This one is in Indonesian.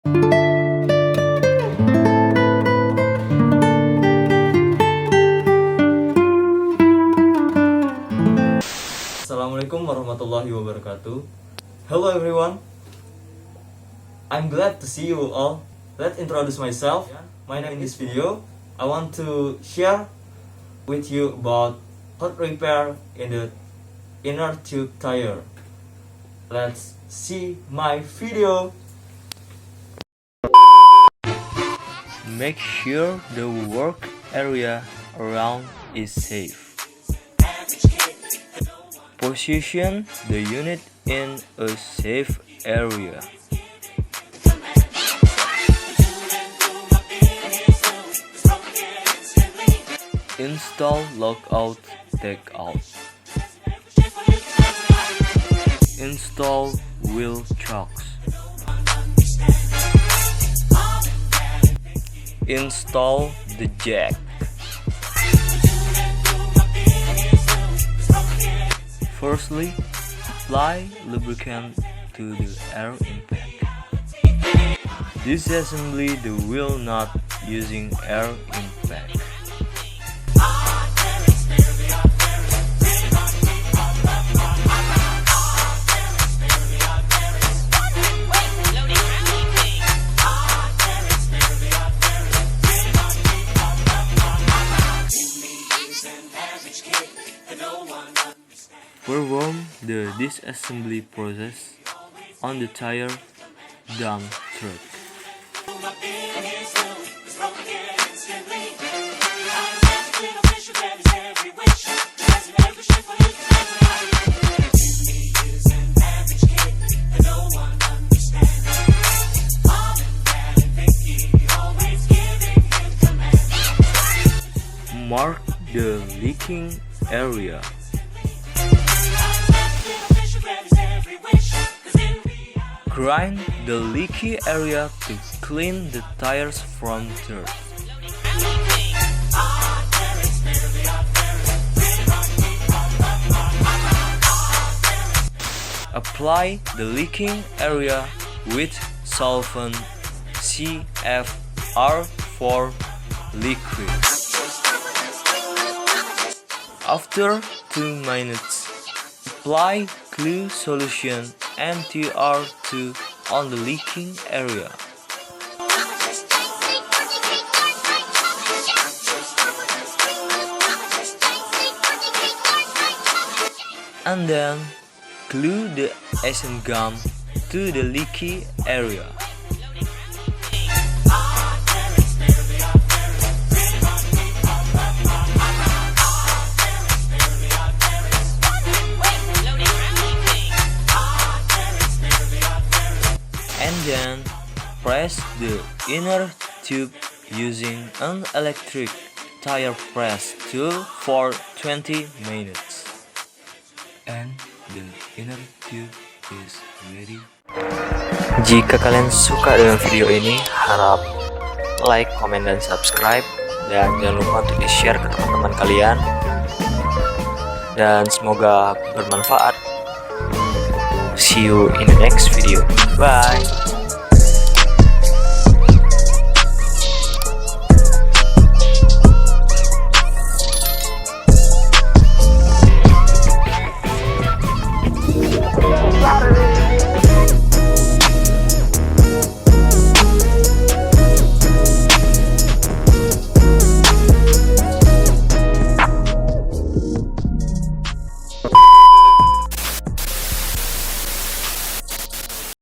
Assalamualaikum warahmatullahi wabarakatuh. Hello everyone, I'm glad to see you all. Let's introduce myself. My name in this video, I want to share with you about hotrepair in the innertube tire. Let's see my video. Make sure the work area around is safe. Position the unit in a safe area. Install lockout takeout. Install wheel chocks. Install the jack. Firstly, apply lubricant to the air impact. Disassemble the wheel nut using air impact. Perform the disassembly process on the tire dump truck. Mark the leaking area. Grind the leaky area to clean the tires from dirt. Apply the leaking area with solvent CFR4 liquid. After 2 minutes, apply glue solution NTR2 on the leaking area. And then glue the Asian gum to the leaky area. And then press the inner tube using an electric tire press tool for 20 minutes. And the inner tube is ready. Jika kalian suka dengan video ini, harap like, komen, dan subscribe. Dan jangan lupa untuk di-share ke teman-teman kalian. Dan semoga bermanfaat. See you in the next video. Bye.